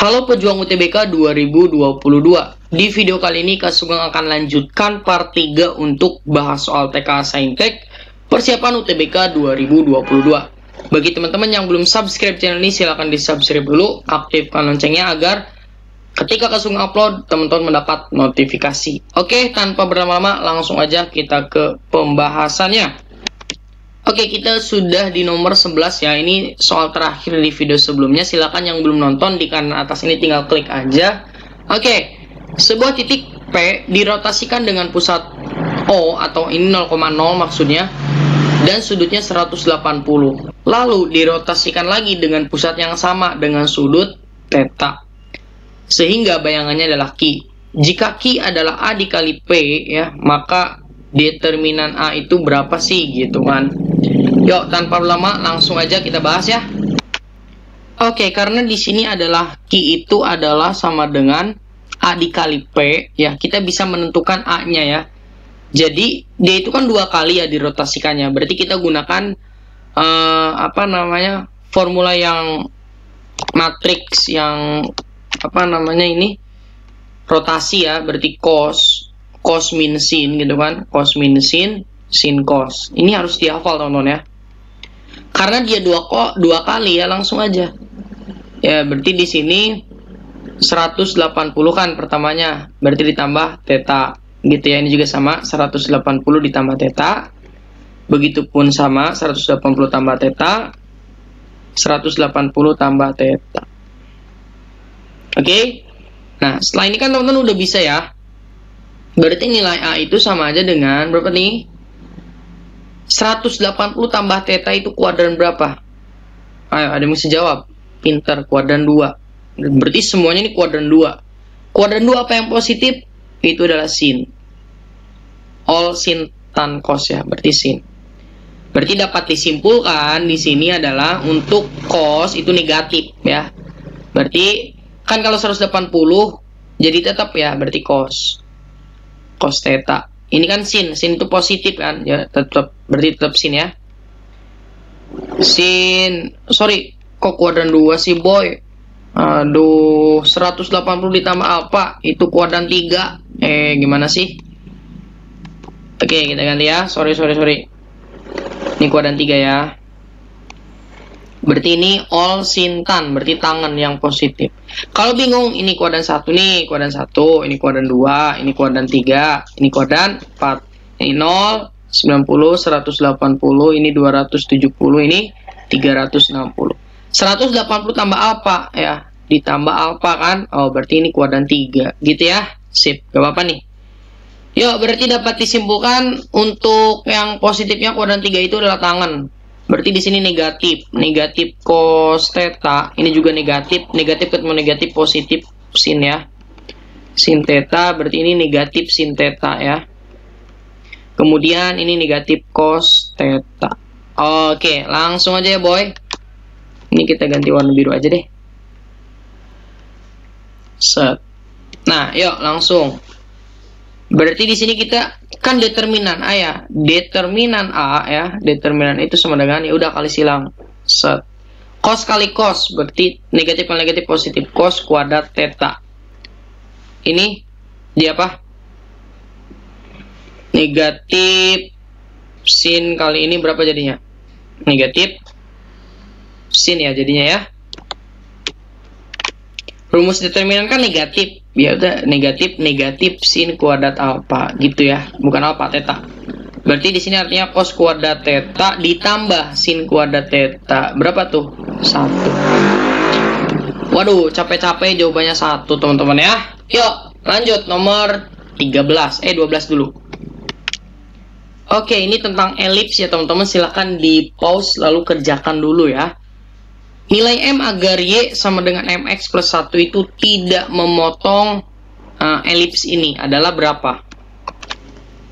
Halo pejuang UTBK 2022. Di video kali ini Kak Sugeng akan lanjutkan part 3 untuk bahas soal TK Saintek persiapan UTBK 2022. Bagi teman-teman yang belum subscribe channel ini, silahkan di subscribe dulu, aktifkan loncengnya agar ketika Kak Sugeng upload, teman-teman mendapat notifikasi. Oke, tanpa berlama-lama langsung aja kita ke pembahasannya. Oke, kita sudah di nomor 11 ya. Ini soal terakhir di video sebelumnya. Silakan yang belum nonton di kanan atas ini tinggal klik aja. Oke, sebuah titik P dirotasikan dengan pusat O atau ini 0,0 maksudnya, dan sudutnya 180. Lalu dirotasikan lagi dengan pusat yang sama dengan sudut theta. Sehingga bayangannya adalah Q. Jika Q adalah A dikali P ya, maka determinan A itu berapa sih gitu kan. Yuk, tanpa lama langsung aja kita bahas ya. Oke, karena di sini adalah Q itu adalah sama dengan A dikali P ya, kita bisa menentukan A-nya ya. Jadi dia itu kan dua kali ya dirotasikannya. Berarti kita gunakan formula yang matriks yang rotasi ya. Berarti cos min sin gitu kan, cos min sin cos. Ini harus dihafal teman-teman ya. Karena dia dua kali ya, langsung aja. Ya, berarti di sini 180 kan pertamanya, berarti ditambah theta. Gitu ya, ini juga sama 180 ditambah theta. Begitupun sama 180 tambah theta, 180 tambah theta. Oke. Nah, setelah ini kan teman-teman udah bisa ya. Berarti nilai A itu sama aja dengan berapa nih? 180 tambah theta itu kuadran berapa? Ayo, ada yang bisa jawab? Pintar, kuadran 2. Berarti semuanya ini kuadran 2. Kuadran 2 apa yang positif? Itu adalah sin. All sin tan cos ya, berarti sin. Berarti dapat disimpulkan di sini adalah untuk cos itu negatif ya. Berarti kan kalau 180 jadi tetap ya, berarti cos theta. Ini kan sin itu positif kan, ya berarti tetap sin ya. Kok kuadran 2 sih boy? Aduh, 180 ditambah alfa itu kuadran 3. Gimana sih? Oke, kita ganti ya. Sorry. Ini kuadran 3 ya. Berarti ini all sin tan, berarti tangan yang positif. Kalau bingung, ini kuadran 1 nih, kuadran 1, ini kuadran 2, ini kuadran 3, ini kuadran 4. Ini 0, 90, 180, ini 270, ini 360. 180 tambah alfa ya, ditambah alfa kan. Oh, berarti ini kuadran 3, gitu ya. Sip, gak apa-apa nih. Yuk, berarti dapat disimpulkan untuk yang positifnya kuadran 3 itu adalah tangan. Berarti di sini negatif cos theta, ini juga negatif ketemu negatif positif sin ya. Sin theta, berarti ini negatif sin theta ya. Kemudian ini negatif cos theta. Oke, langsung aja ya boy. Ini kita ganti warna biru aja deh. Set. Nah, yuk langsung. Berarti di sini kita kan determinan A ya. Determinan A ya, determinan itu sama dengan ya udah kali silang. Set. Cos kali cos, berarti negatif kali negatif positif, cos kuadrat theta. Ini dia apa? Negatif sin kali ini berapa jadinya? Negatif sin ya jadinya ya. Rumus determinan kan negatif. Ya udah negatif sin kuadrat alfa gitu ya, bukan alfa, theta. Berarti di sini artinya cos kuadrat theta ditambah sin kuadrat theta. Berapa tuh? 1. Waduh, capek-capek jawabannya 1 teman-teman ya. Yuk, lanjut nomor 12 dulu. Oke, ini tentang elips ya teman-teman. Silahkan di pause lalu kerjakan dulu ya. Nilai M agar Y sama dengan MX plus 1 itu tidak memotong elips ini adalah berapa?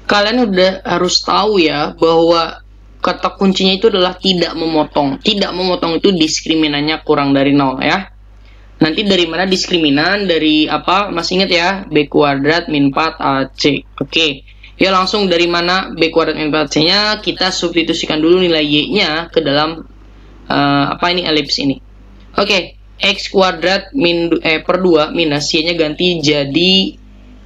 Kalian udah harus tahu ya bahwa kata kuncinya itu adalah tidak memotong. Tidak memotong itu diskriminannya kurang dari 0 ya. Nanti dari mana diskriminan? Dari apa? Masih ingat ya? B kuadrat min 4AC. Oke. Ya langsung dari mana B kuadrat min 4AC-nya? Kita substitusikan dulu nilai Y-nya ke dalam elips ini. Oke, X kuadrat per 2 minus Y-nya ganti jadi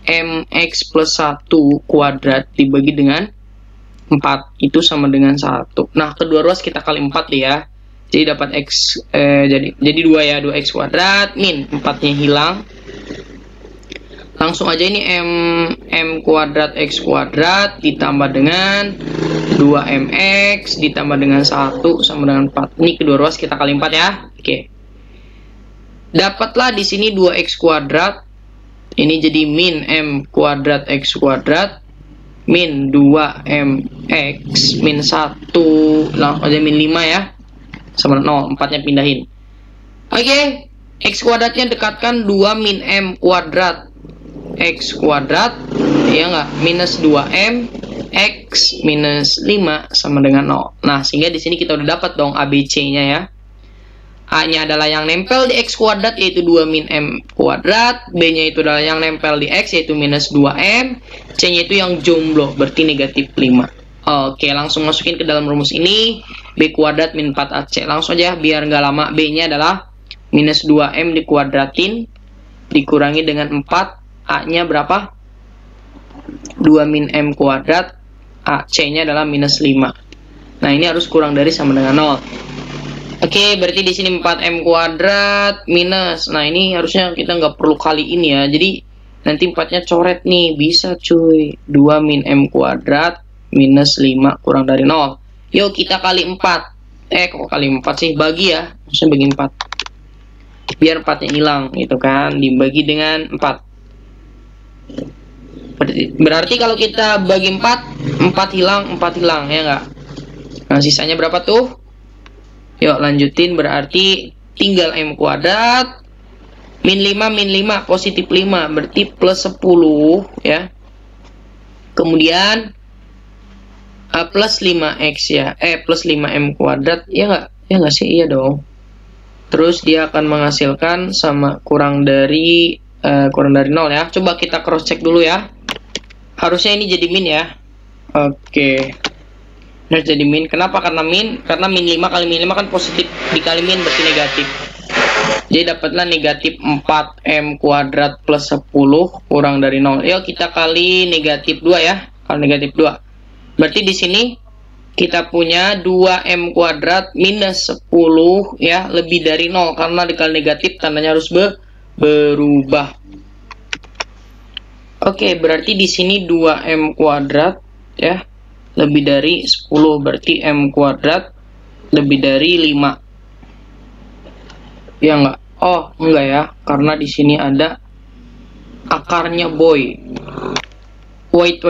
MX plus 1 kuadrat dibagi dengan 4. Itu sama dengan 1. Nah, kedua ruas kita kali 4 ya. Jadi dapat X, jadi 2 ya, 2X kuadrat, min 4-nya hilang. Langsung aja ini M kuadrat X kuadrat ditambah dengan 2MX ditambah dengan 1 sama dengan 4. Ini kedua ruas kita kali 4 ya. Oke. Dapatlah di sini 2X kuadrat. Ini jadi min M kuadrat X kuadrat min 2MX min 1. Langsung aja min 5 ya. Sama 0, 4-nya pindahin. Oke, X kuadratnya dekatkan 2 min M kuadrat X kuadrat, ya nggak? Minus 2M X minus 5 sama dengan 0. Nah, sehingga di sini kita udah dapat dong ABC-nya ya. A-nya adalah yang nempel di X kuadrat, yaitu 2 min M kuadrat. B-nya itu adalah yang nempel di X, yaitu minus 2M. C-nya itu yang jomblo, berarti negatif 5. Oke, langsung masukin ke dalam rumus ini. B kuadrat min 4AC. Langsung aja, biar nggak lama. B-nya adalah minus 2M dikuadratin. Dikurangi dengan 4. A-nya berapa? 2 min M kuadrat. C-nya adalah minus 5. Nah, ini harus kurang dari sama dengan 0. Oke, berarti di sini 4M kuadrat minus. Nah, ini harusnya kita nggak perlu kali ini ya. Jadi, nanti 4-nya coret nih. Bisa cuy. 2 min M kuadrat minus 5 kurang dari 0. Yuk, kita kali 4. Kok kali 4 sih? Bagi ya. Harusnya bagi 4. Biar 4-nya hilang, gitu kan. Dibagi dengan 4. Berarti kalau kita bagi 4 hilang, 4 hilang, ya nggak? Nah, sisanya berapa tuh? Yuk, lanjutin. Berarti tinggal M kuadrat. Min 5, positif 5. Berarti plus 10, ya. Kemudian plus 5X ya. Plus 5M kuadrat. Ya nggak? Ya nggak sih? Iya dong. Terus dia akan menghasilkan sama kurang dari 0 ya. Coba kita cross check dulu ya. Harusnya ini jadi min ya. Oke. Harus jadi min. Kenapa? Karena min 5 kali min 5 kan positif. Dikali min berarti negatif. Jadi dapatlah negatif 4M kuadrat plus 10 kurang dari 0. Yuk kita kali negatif 2 ya. Kali negatif 2. Berarti di sini kita punya 2M kuadrat minus 10 ya, lebih dari 0. Karena dikali negatif tandanya harus berubah. Oke, berarti di sini 2M kuadrat ya, lebih dari 10. Berarti M kuadrat lebih dari 5. Ya enggak? Oh, enggak ya. Karena di sini ada akarnya boy. Wait.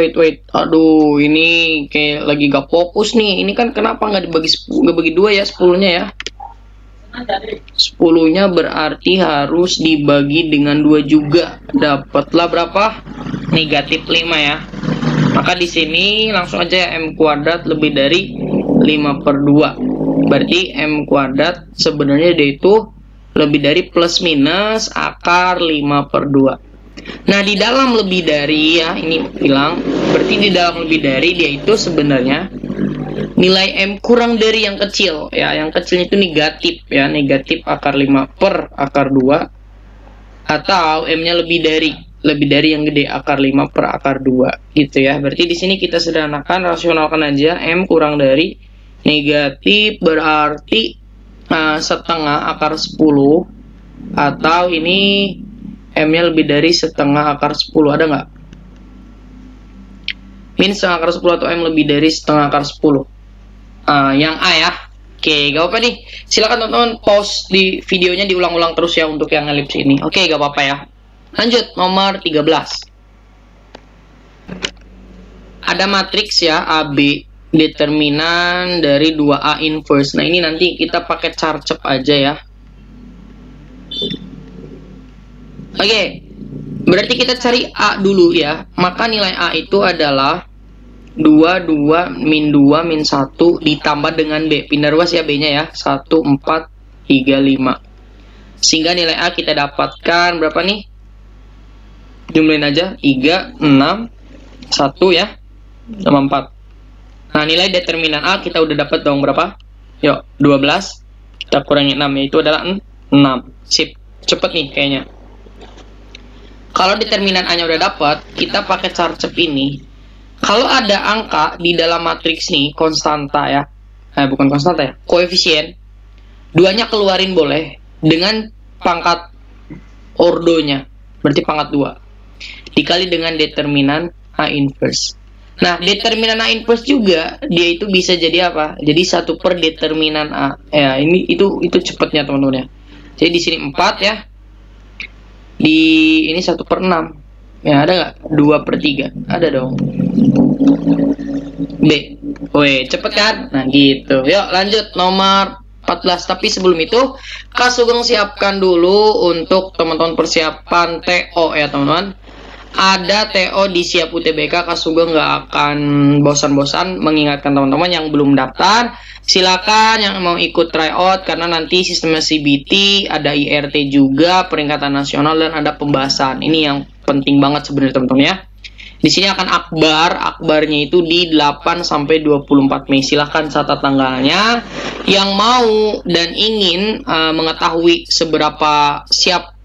Aduh, ini kayak lagi gak fokus nih. Ini kan kenapa nggak bagi 2 ya 10-nya ya? 10-nya berarti harus dibagi dengan 2 juga. Dapatlah berapa? Negatif 5 ya. Maka di sini langsung aja M kuadrat lebih dari 5 per 2. Berarti M kuadrat sebenarnya dia itu lebih dari plus minus akar 5 per 2. Nah, di dalam lebih dari ya, ini bilang berarti di dalam lebih dari dia itu sebenarnya nilai M kurang dari yang kecil ya. Yang kecilnya itu negatif ya, negatif akar 5 per akar 2, atau M-nya lebih dari yang gede, akar 5 per akar 2 gitu ya. Berarti di sini kita sederhanakan, rasionalkan aja. M kurang dari negatif berarti setengah akar 10, atau ini M-nya lebih dari setengah akar 10. Ada nggak? Min setengah akar 10 atau M lebih dari setengah akar 10. Yang A ya. Oke, gak apa-apa nih. Silakan teman-teman pause di videonya, diulang-ulang terus ya untuk yang elips ini. Oke, gak apa-apa ya. Lanjut, nomor 13. Ada matriks ya, AB. Determinan dari 2A inverse. Nah, ini nanti kita pakai carcep aja ya. Oke, berarti kita cari A dulu ya. Maka nilai A itu adalah 2 min 1 ditambah dengan B. Pindah ruas ya B-nya ya. 1, 4, 3, 5. Sehingga nilai A kita dapatkan berapa nih? Jumlahin aja. 3, 6, 1 ya. Sama 4. Nah, nilai determinan A kita udah dapat dong berapa? Yuk, 12. Kita kurangi 6, yaitu adalah 6. 6. Sip, cepet nih kayaknya. Kalau determinan A-nya udah dapat, kita pakai Charcep ini. Kalau ada angka di dalam matriks nih, konstanta ya. Bukan konstanta ya, koefisien. Duanya keluarin boleh dengan pangkat ordonya. Berarti pangkat 2. Dikali dengan determinan A inverse. Nah, determinan A inverse juga dia itu bisa jadi apa? Jadi 1 per determinan A. Ya, itu cepatnya teman-teman ya. Jadi di sini 4 ya. Di ini 1 per 6. Ya, ada nggak? 2 per 3. Ada dong. B. Weh, cepet kan? Nah, gitu. Yuk, lanjut nomor 14. Tapi sebelum itu, Kak Sugeng siapkan dulu untuk teman-teman persiapan TO ya, teman-teman. Ada TO di Siap UTBK, Kak Sugeng nggak akan bosan-bosan mengingatkan teman-teman yang belum daftar. Silakan yang mau ikut tryout, karena nanti sistemnya CBT, ada IRT juga, peringkatan nasional, dan ada pembahasan. Ini yang penting banget sebenarnya teman-teman ya. Di sini akan akbarnya itu di 8 sampai 24 Mei. Silahkan catat tanggalnya. Yang mau dan ingin mengetahui seberapa siap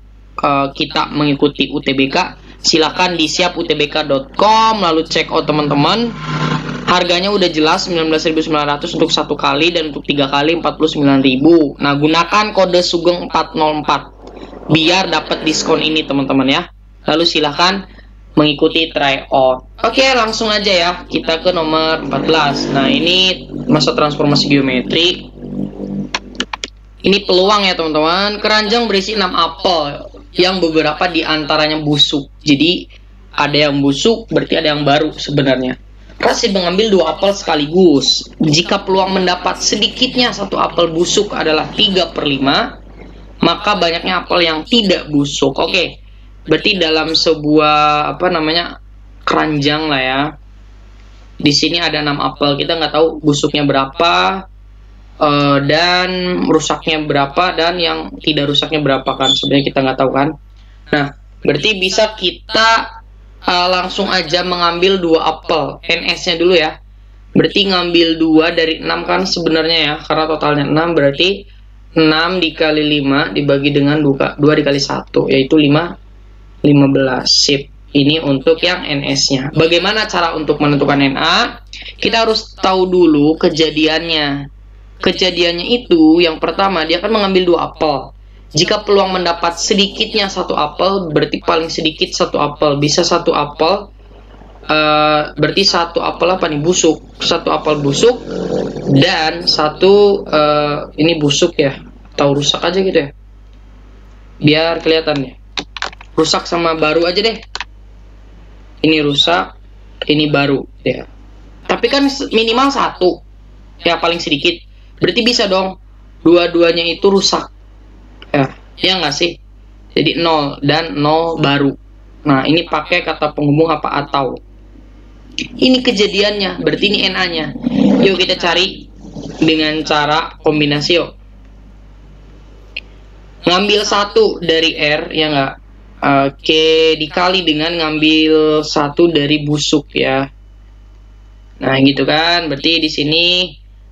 kita mengikuti UTBK, silahkan di siaputbk.com, lalu check out teman-teman. Harganya udah jelas 19.900 untuk 1 kali, dan untuk 3 kali 49.000. Nah, gunakan kode Sugeng 404 biar dapat diskon ini teman-teman ya. Lalu silahkan mengikuti tryout. Oke, langsung aja ya, kita ke nomor 14. Nah, ini masa transformasi geometri. Ini peluang ya teman-teman. Keranjang berisi 6 apel yang beberapa diantaranya busuk. Jadi ada yang busuk, berarti ada yang baru sebenarnya. Kasih mengambil 2 apel sekaligus. Jika peluang mendapat sedikitnya 1 apel busuk adalah 3 per 5, maka banyaknya apel yang tidak busuk. Oke. Berarti dalam sebuah keranjang lah ya. Di sini ada 6 apel. Kita nggak tahu busuknya berapa dan rusaknya berapa, dan yang tidak rusaknya berapa kan. Sebenarnya kita nggak tahu kan. Nah, berarti bisa kita langsung aja mengambil 2 apel. NS-nya dulu ya. Berarti ngambil 2 dari 6 kan sebenarnya ya. Karena totalnya 6, berarti 6 dikali 5 dibagi dengan 2 dikali 1, yaitu 15. Sip. Ini untuk yang NS-nya. Bagaimana cara untuk menentukan NA? Kita harus tahu dulu kejadiannya. Kejadiannya itu yang pertama, dia akan mengambil 2 apel. Jika peluang mendapat sedikitnya 1 apel, berarti paling sedikit 1 apel. Bisa 1 apel, berarti 1 apel apa nih? Busuk. 1 apel busuk, dan 1 ini busuk ya, atau rusak aja gitu ya, biar kelihatan ya. Rusak sama baru aja deh. Ini rusak, ini baru ya. Tapi kan minimal 1 ya, paling sedikit. Berarti bisa dong dua-duanya itu rusak ya nggak sih? Jadi 0 dan 0 baru. Nah, ini pakai kata penghubung apa atau. Ini kejadiannya, berarti ini NA-nya. Yuk kita cari dengan cara kombinasi yuk. Ngambil 1 dari R ya nggak? Oke, dikali dengan ngambil 1 dari busuk ya. Nah, gitu kan. Berarti di sini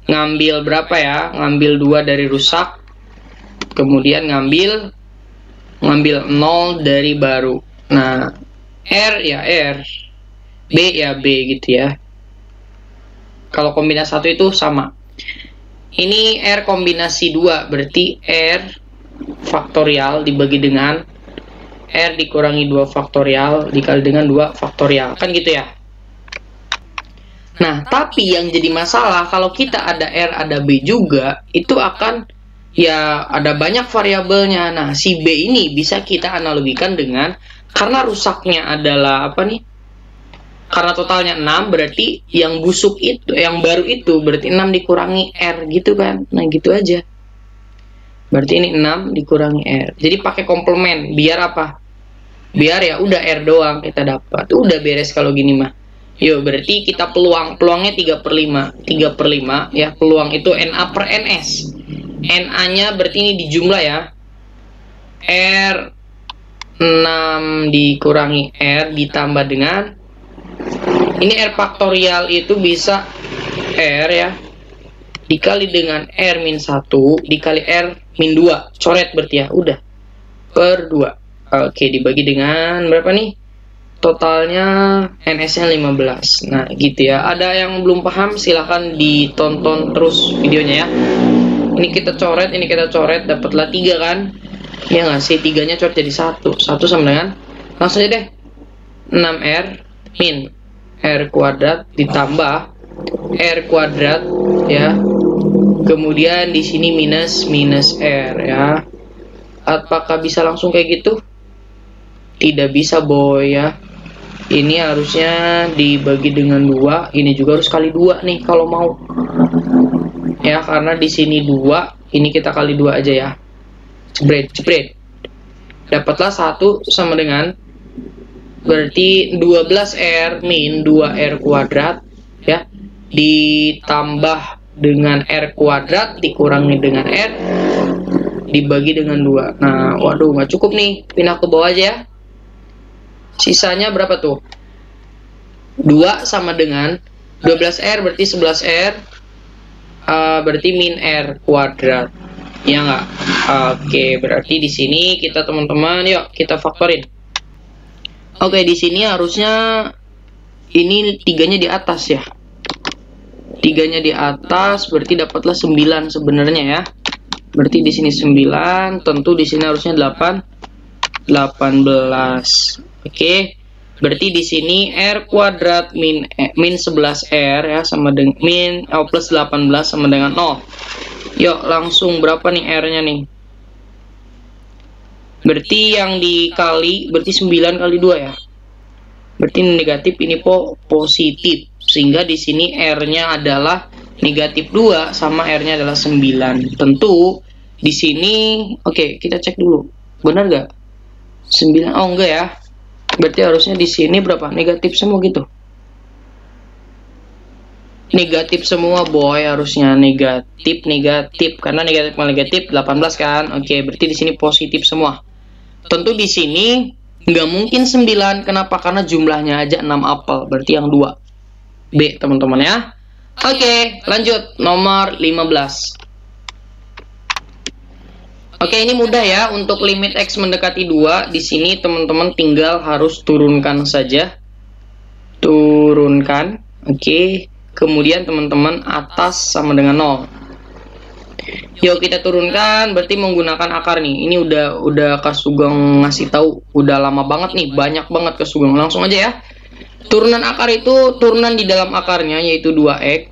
ngambil berapa ya? Ngambil 2 dari rusak. Kemudian ngambil 0 dari baru. Nah, R ya R. B ya B gitu ya. Kalau kombinasi 1 itu sama. Ini R kombinasi 2, berarti R faktorial dibagi dengan R dikurangi 2 faktorial dikali dengan 2 faktorial. Kan gitu ya. Nah, tapi yang jadi masalah kalau kita ada R, ada B juga, itu akan ya ada banyak variabelnya. Nah, si B ini bisa kita analogikan dengan, karena rusaknya adalah apa nih? Karena totalnya 6, berarti yang busuk itu, yang baru itu berarti 6 dikurangi R gitu kan. Nah, gitu aja. Berarti ini 6 dikurangi R. Jadi pakai komplement. Biar apa? Biar ya udah R doang kita dapat. Udah beres kalau gini mah. Yuk, berarti kita peluangnya 3 per 5. 3 per 5 ya, peluang itu NA per NS. NA-nya berarti ini dijumlah ya. R 6 dikurangi R ditambah dengan ini R faktorial itu bisa R ya dikali dengan R min 1 dikali R min 2. Coret berarti ya, udah. Per 2. Oke, dibagi dengan berapa nih? Totalnya NS-nya 15. Nah, gitu ya. Ada yang belum paham, silahkan ditonton terus videonya ya. Ini kita coret, dapatlah 3 kan? Ya nggak sih? 3-nya coret jadi 1. 1 sama dengan, langsung aja deh. 6R min R kuadrat ditambah R kuadrat ya. Kemudian di sini minus R ya. Apakah bisa langsung kayak gitu? Tidak bisa, boy ya. Ini harusnya dibagi dengan 2. Ini juga harus kali 2 nih kalau mau. Ya, karena di sini 2, ini kita kali 2 aja ya. Jebret. Dapatlah 1 sama dengan, berarti 12R min 2R kuadrat ya. Ditambah dengan R kuadrat dikurangi dengan R dibagi dengan 2. Nah, waduh, nggak cukup nih. Pindah ke bawah aja ya. Sisanya berapa tuh? 2 sama dengan 12R, berarti 11R. Berarti min R kuadrat. Ya nggak? Oke, berarti di sini kita teman-teman, yuk kita faktorin. Oke, di sini harusnya ini 3-nya di atas ya. 3-nya di atas, berarti dapatlah 9 sebenarnya ya. Berarti di sini 9, tentu di sini harusnya 18. Oke, berarti di sini R kuadrat min 11R ya sama dengan plus 18 sama dengan 0. Yuk langsung berapa nih R-nya nih? Berarti yang dikali berarti 9 kali 2 ya. Berarti negatif, ini positif. Sehingga di sini R-nya adalah negatif 2 sama R-nya adalah 9. Tentu di sini oke, kita cek dulu. Benar nggak? 9. Oh enggak ya. Berarti harusnya di sini berapa? Negatif semua gitu. Negatif semua, boy, harusnya negatif karena negatif sama negatif 18 kan. Oke, berarti di sini positif semua. Tentu di sini nggak mungkin 9. Kenapa? Karena jumlahnya aja 6 apel. Berarti yang 2 B, teman-teman ya. Oke, lanjut nomor 15. Oke, ini mudah ya. Untuk limit X mendekati 2, di sini teman-teman tinggal harus turunkan saja. Turunkan. Oke. Kemudian teman-teman atas sama dengan 0. Yuk kita turunkan, berarti menggunakan akar nih. Ini udah Kak Sugeng ngasih tahu, udah lama banget nih, banyak banget Kak Sugeng. Langsung aja ya. Turunan akar itu turunan di dalam akarnya yaitu 2X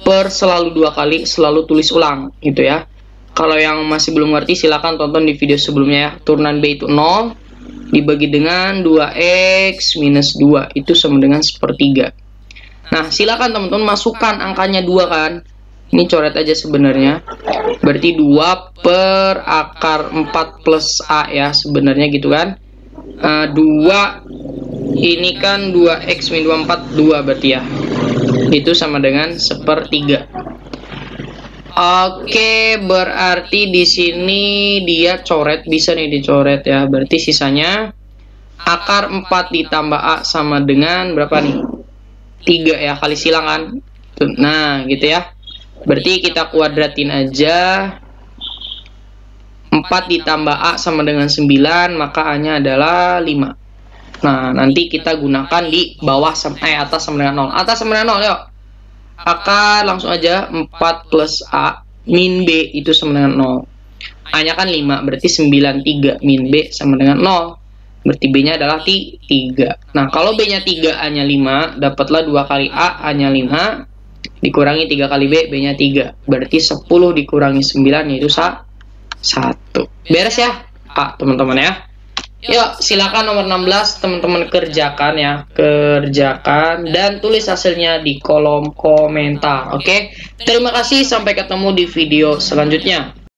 per selalu 2 kali, selalu tulis ulang gitu ya. Kalau yang masih belum ngerti silahkan tonton di video sebelumnya ya. Turunan B itu 0 dibagi dengan 2X minus 2 itu sama dengan 1/3. Nah, silakan teman-teman masukkan angkanya 2 kan. Ini coret aja sebenarnya. Berarti 2 per akar 4 plus A ya sebenarnya gitu kan. 2 ini kan 2X min 24, 2 berarti ya. Itu sama dengan 1/3. Oke, berarti di sini dia coret, bisa nih dicoret ya. Berarti sisanya akar 4 ditambah A sama dengan berapa nih? 3 ya, kali silang kan. Nah, gitu ya. Berarti kita kuadratin aja. 4 ditambah A sama dengan 9, maka A-nya adalah 5. Nah, nanti kita gunakan di bawah atas sama dengan 0. Atas sama dengan 0, yuk. Akar langsung aja 4 plus A min B itu sama dengan 0. A-nya kan 5, berarti 93 min B sama dengan 0. Berarti B-nya adalah 3. Nah, kalau B-nya 3, A-nya 5, dapatlah 2 kali A, A-nya 5, dikurangi 3 kali B, B-nya 3. Berarti 10 dikurangi 9, yaitu 1. Beres ya, A, teman-teman ya. Yuk, silakan nomor 16 teman-teman kerjakan ya. Kerjakan dan tulis hasilnya di kolom komentar. Oke. Terima kasih, sampai ketemu di video selanjutnya.